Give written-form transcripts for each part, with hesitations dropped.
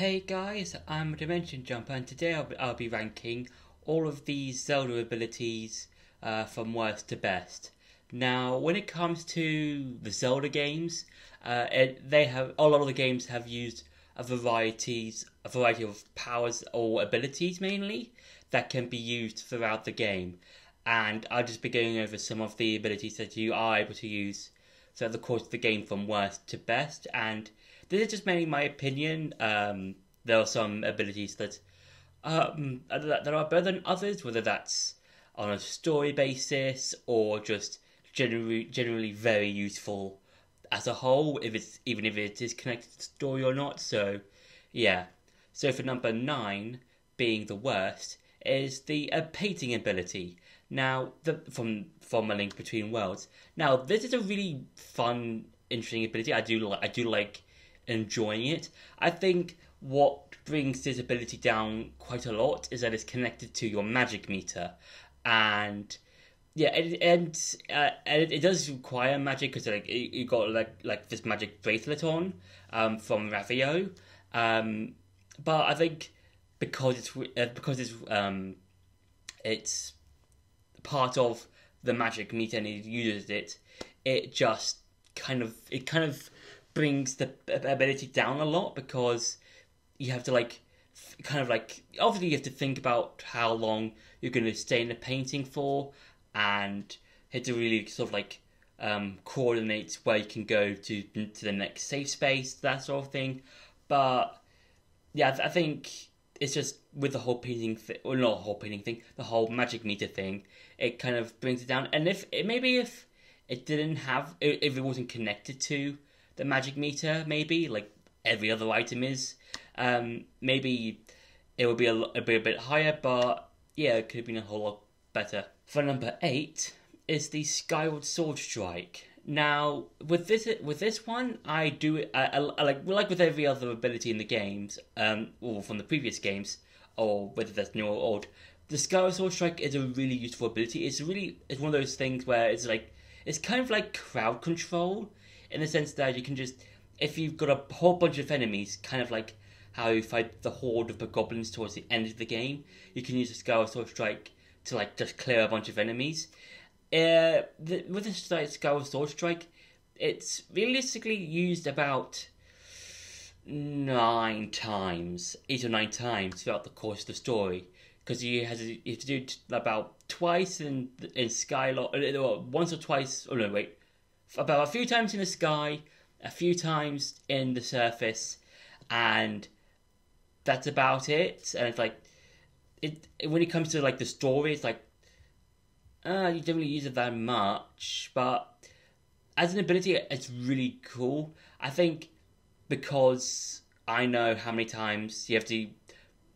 Hey guys, I'm a Dimension Jumper, and today I'll be ranking all of these Zelda abilities from worst to best. Now, when it comes to the Zelda games, they have a lot of the games have used a variety of powers or abilities mainly that can be used throughout the game, and I'll just be going over some of the abilities that you are able to use throughout the course of the game from worst to best. And this is just mainly my opinion. There are some abilities that are better than others, whether that's on a story basis or just generally very useful as a whole, even if it is connected to the story or not. So, yeah. So for number 9, being the worst, is the painting ability. Now, from A Link Between Worlds. Now, this is a really fun, interesting ability. I do like enjoying it. I think what brings this ability down quite a lot is that it's connected to your magic meter, and yeah, and it does require magic because you got like this magic bracelet on from Ravio, but I think because it's part of the magic meter and it uses it, it kind of brings the ability down a lot because you have to obviously you have to think about how long you're going to stay in the painting for, and you have to really coordinate where you can go to the next safe space, that sort of thing. But yeah, I think it's just with the whole painting thing, or not the whole painting thing, the whole magic meter thing, it kind of brings it down. And if it didn't have, if it wasn't connected to the magic meter, maybe like every other item is, maybe it would be a bit higher. But yeah, it could have been a whole lot better. For number 8 is the Skyward Sword Strike. Now, with this one, I like with every other ability in the games, or from the previous games, or whether that's new or old. The Skyward Sword Strike is a really useful ability. It's one of those things where it's kind of like crowd control, in the sense that you can just, if you've got a whole bunch of enemies, kind of like how you fight the horde of the goblins towards the end of the game, you can use the Skyward Sword Strike to just clear a bunch of enemies. With the Skyward Sword Strike, it's realistically used about 8 or 9 times throughout the course of the story, because you have to do it about twice in Skylord, or once or twice. Oh no, wait, about a few times in the sky, a few times in the surface, and that's about it. And it's when it comes to the story, it's you don't really use it that much, but as an ability, it's really cool. I think because I know how many times you have to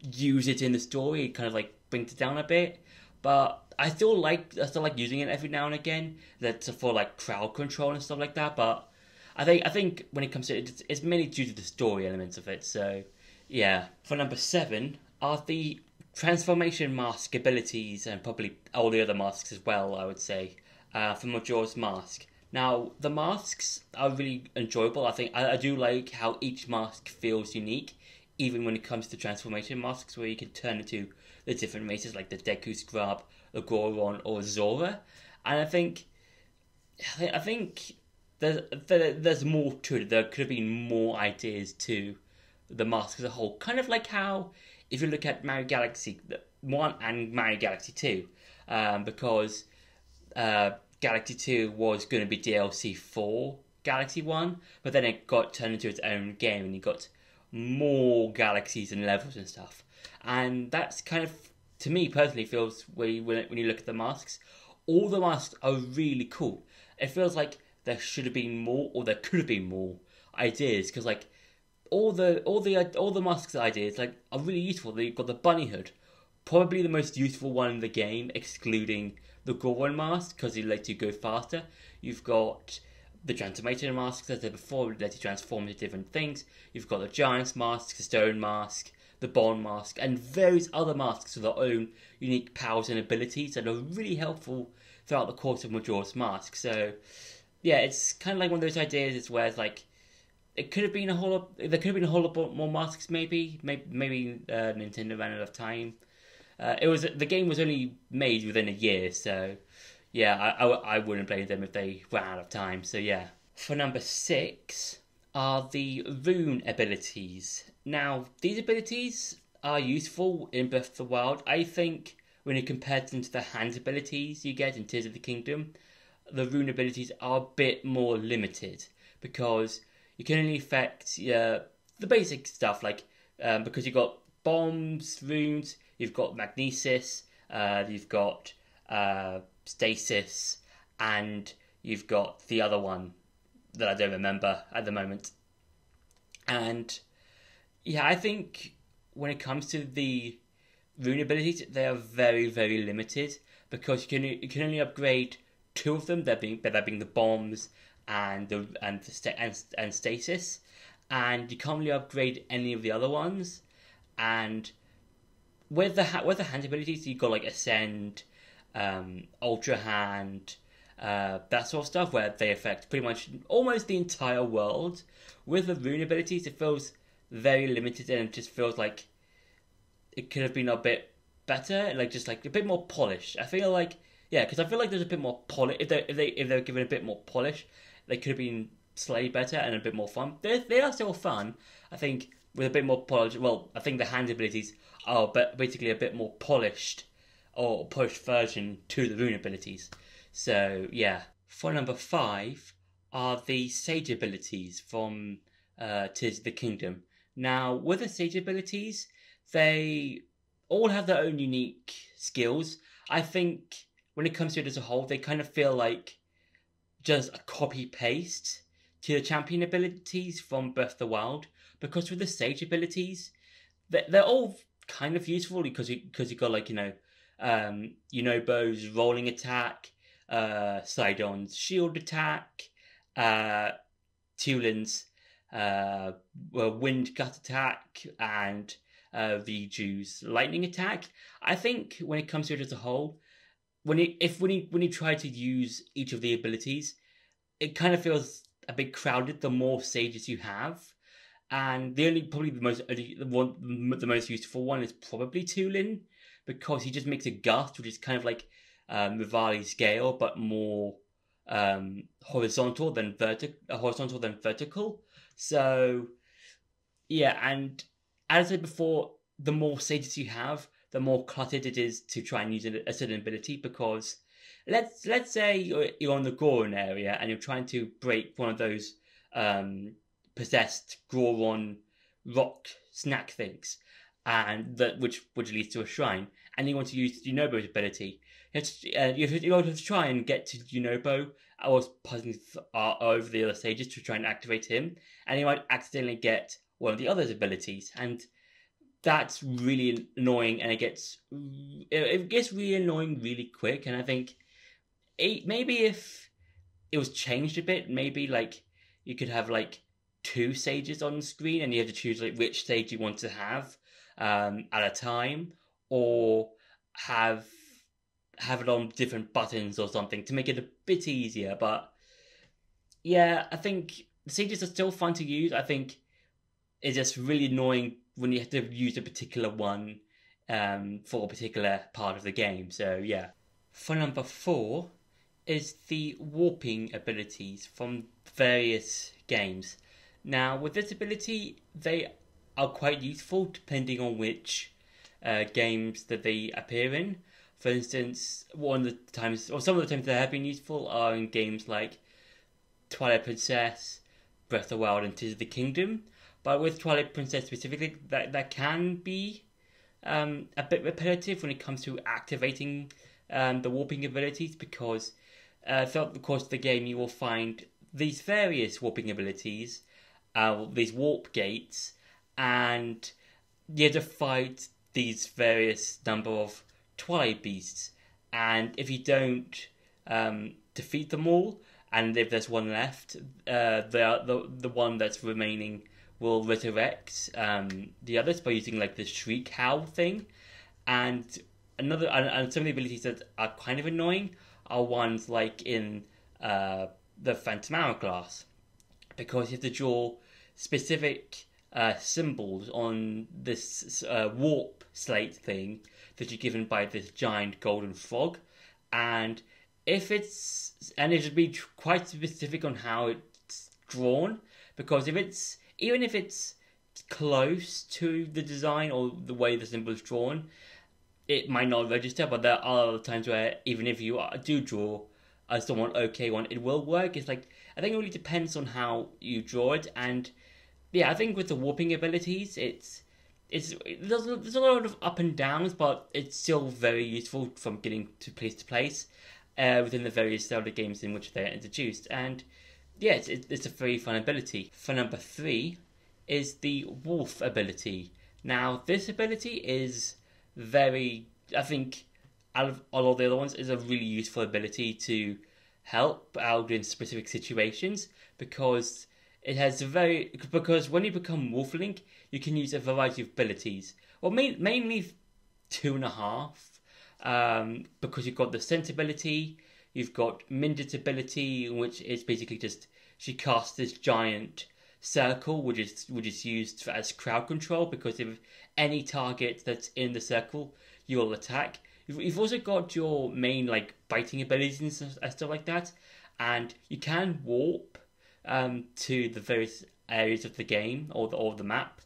use it in the story, it kind of brings it down a bit. But I still like using it every now and again. That's for crowd control and stuff like that. But I think when it comes to it, it's mainly due to the story elements of it. So yeah. For number 7 are the transformation mask abilities, and probably all the other masks as well, I would say, for Majora's Mask. Now, the masks are really enjoyable. I think I do like how each mask feels unique, even when it comes to transformation masks, where you can turn into the different races, like the Deku Scrub, the Goron, or Zora. And I think there's more to it. There could have been more ideas to the mask as a whole. Kind of like how, if you look at Mario Galaxy 1 and Mario Galaxy 2, because Galaxy 2 was going to be DLC for Galaxy 1, but then it got turned into its own game, and you got more galaxies and levels and stuff. And that's kind of, to me personally, feels when you look at the masks, all the masks are really cool. It feels like there should have been more, or there could have been more ideas, because all the masks ideas are really useful. You've got the bunny hood, probably the most useful one in the game, excluding the Goron mask, because it lets you go faster. You've got the transformation masks, as I said before, it lets you transform into different things. You've got the giant's mask, the stone mask, the bond mask, and various other masks with their own unique powers and abilities that are really helpful throughout the course of Majora's Mask. So yeah, it's kind of like one of those ideas where it's it could have been a whole lot, there could have been a whole lot more masks. Maybe Nintendo ran out of time. The game was only made within a year, so yeah, I wouldn't blame them if they ran out of time. So yeah. For number six are the rune abilities. Now, these abilities are useful in Breath of the Wild. I think when you compare them to the hand abilities you get in Tears of the Kingdom, the rune abilities are a bit more limited because you can only affect the basic stuff like because you've got bombs, runes, you've got magnesis, you've got stasis, and you've got the other one that I don't remember at the moment. And yeah, I think when it comes to the rune abilities, they are very, very limited because you can only upgrade two of them. That being the bombs and stasis, and you can't really upgrade any of the other ones. And with the hand abilities, you've got like ascend, ultra hand, that sort of stuff where they affect pretty much almost the entire world. With the rune abilities, it feels very limited and it just feels like it could have been a bit better, like just like a bit more polished. I feel like because I feel like there's a bit more polish. If they were given a bit more polish, they could have been slightly better and a bit more fun. They are still fun. I think with a bit more polish. Well, I think the hand abilities are basically a bit more polished or polished version to the rune abilities. So yeah. For number five are the sage abilities from Tears of the Kingdom. Now, with the sage abilities, they all have their own unique skills. I think when it comes to it as a whole, they kind of feel like just a copy paste to the champion abilities from Breath of the Wild. Because with the sage abilities, they're all kind of useful because you got like Yunobo's rolling attack, Sidon's shield attack, Tulin's wind gut attack, and Riju's lightning attack. I think when it comes to it as a whole, when you try to use each of the abilities, it kind of feels a bit crowded the more sages you have. And probably the most useful one is probably Tulin, because he just makes a gust, which is kind of like Rivali's Gale, but more horizontal than vertical. So yeah, and as I said before, the more sages you have, the more cluttered it is to try and use a certain ability. Because let's say you're on the Goron area and you're trying to break one of those possessed Goron rock snack things, and which leads to a shrine, and you want to use Yunobo's ability. You have to try and get to Yunobo or puzzling over the other stages to try and activate him, and you might accidentally get one of the other's abilities, and that's really annoying, and it gets really annoying really quick. And I think maybe if it was changed a bit, maybe like you could have like two sages on the screen, and you have to choose like which sage you want to have at a time, or have it on different buttons or something to make it a bit easier. But yeah, I think the sages are still fun to use. I think it's just really annoying when you have to use a particular one for a particular part of the game. So yeah. For number four is the warping abilities from various games. Now, with this ability, they are quite useful depending on which games that they appear in. For instance, some of the times they have been useful are in games like Twilight Princess, Breath of the Wild, and Tears of the Kingdom. But with Twilight Princess specifically, that can be a bit repetitive when it comes to activating the warping abilities, because throughout the course of the game you will find these various warping abilities, these warp gates, and you have to fight these various number of Twilight beasts. And if you don't defeat them all, and if there's one left, the one that's remaining will resurrect the others by using like the shriek howl thing. And some of the abilities that are kind of annoying are ones like in the Phantom Hourglass, because you have to draw specific symbols on this warp slate thing that you're given by this giant golden frog, and it should be quite specific on how it's drawn, because even if it's close to the design or the way the symbol is drawn, it might not register. But there are other times where even if you do draw a somewhat okay one, it will work. It's like, I think it really depends on how you draw it. And yeah, I think with the warping abilities, there's a lot of up and downs, but it's still very useful from getting to place within the various Zelda games in which they're introduced. And yeah, it's a very fun ability. For number 3 is the wolf ability. Now, this ability is very, I think, out of all of the other ones, is a really useful ability to help out in specific situations, because because when you become Wolf Link, you can use a variety of abilities. Well, mainly 2.5, because you've got the Sense ability, you've got Mindet's ability, which is basically just she casts this giant circle, which is used as crowd control, because if any target that's in the circle, you will attack. You've also got your main like biting abilities and stuff like that, and you can warp to the various areas of the game or the map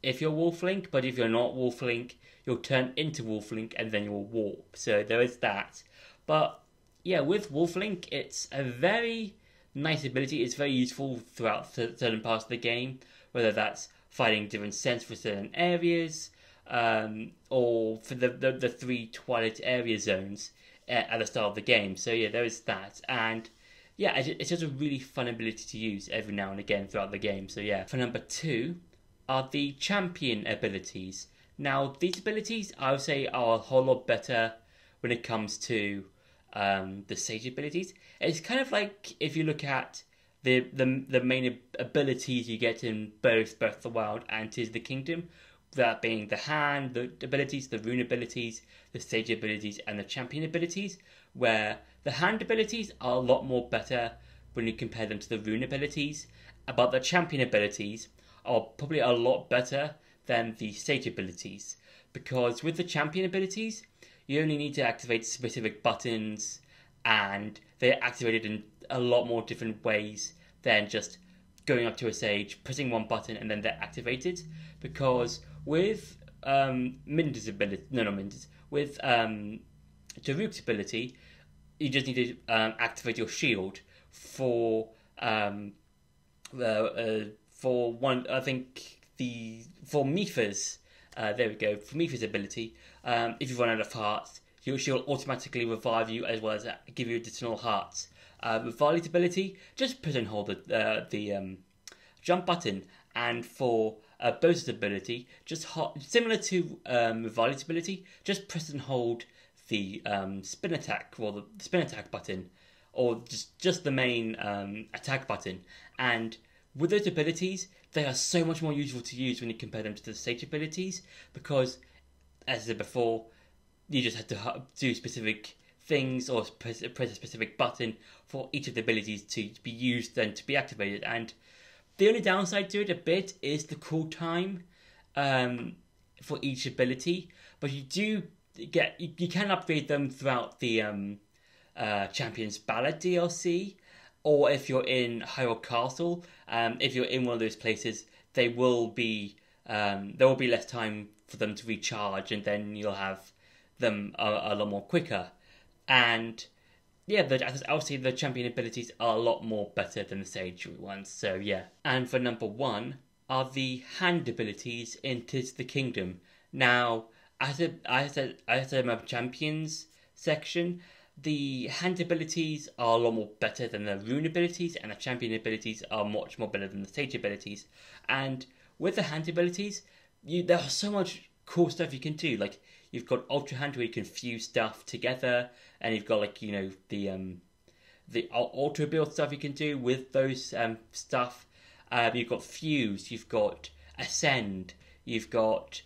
if you're Wolf Link. But if you're not Wolf Link, you'll turn into Wolf Link and then you'll warp. So there is that. But yeah, with Wolf Link, it's a very nice ability. It's very useful throughout certain parts of the game, whether that's fighting different scents for certain areas, or for the 3 Twilight area zones at the start of the game. So yeah, there is that. And yeah, it's just a really fun ability to use every now and again throughout the game. So yeah, for number 2 are the champion abilities. Now, these abilities, I would say, are a whole lot better when it comes to the sage abilities. It's kind of like if you look at the main abilities you get in both Breath of the Wild and Tears of the Kingdom, that being the hand, the abilities, the rune abilities, the sage abilities, and the champion abilities, where the hand abilities are a lot more better when you compare them to the rune abilities, but the champion abilities are probably a lot better than the sage abilities, because with the champion abilities, you only need to activate specific buttons, and they're activated in a lot more different ways than just going up to a sage, pressing one button, and then they're activated. Because with Minda's ability, with Daruk's ability, you just need to activate your shield for one. I think for Mipha's. There we go. For Mipha's ability, if you run out of hearts, she'll automatically revive you as well as give you additional hearts. With Vali's ability, just press and hold the jump button, and for Bowser's ability, just similar to Vali's ability, just press and hold the spin attack or the spin attack button, or just the main attack button. And with those abilities, they are so much more useful to use when you compare them to the sage abilities, because, as I said before, you just have to do specific things or press a specific button for each of the abilities to be used and to be activated. And the only downside to it a bit is the cooltime for each ability, but you can upgrade them throughout the Champions Ballad DLC, or if you're in Hyrule Castle, if you're in one of those places, there will be less time for them to recharge, and then you'll have them a lot more quicker. And yeah, I would say the champion abilities are a lot more better than the sage ones. So yeah. And for number 1 are the hand abilities in Tears of the Kingdom. Now, as I said in my champions section, the hand abilities are a lot more better than the rune abilities, and the champion abilities are much more better than the sage abilities. And with the hand abilities, there are so much cool stuff you can do. Like, you've got Ultra Hand, where you can fuse stuff together, and you've got the Ultra Build stuff you can do with those stuff. You've got Fuse, you've got Ascend, you've got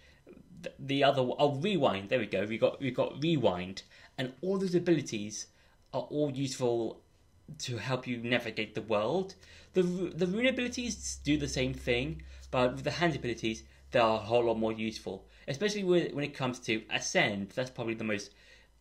the other Rewind. There we go. We've got Rewind, and all those abilities are all useful to help you navigate the world. The rune abilities do the same thing, but with the hand abilities, they are a whole lot more useful. Especially when it comes to Ascend, that's probably the most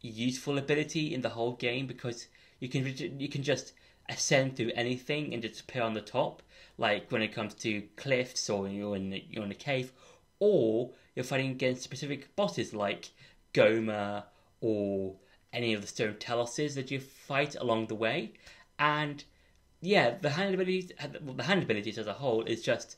useful ability in the whole game because you can just ascend through anything and just appear on the top. Like when it comes to cliffs, or you're in a cave, or you're fighting against specific bosses like Goma or any of the stone teloses that you fight along the way. And yeah, the hand abilities as a whole is just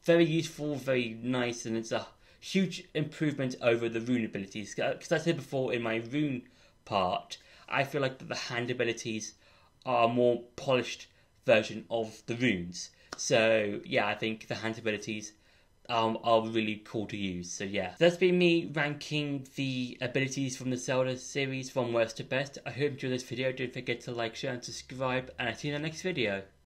very useful, very nice, and it's a huge improvement over the rune abilities. Because I said before in my rune part, I feel like the hand abilities are a more polished version of the runes. So yeah, I think the hand abilities are really cool to use. So yeah, that's been me ranking the abilities from the Zelda series from worst to best. I hope you enjoyed this video. Don't forget to like, share and subscribe, and I'll see you in the next video.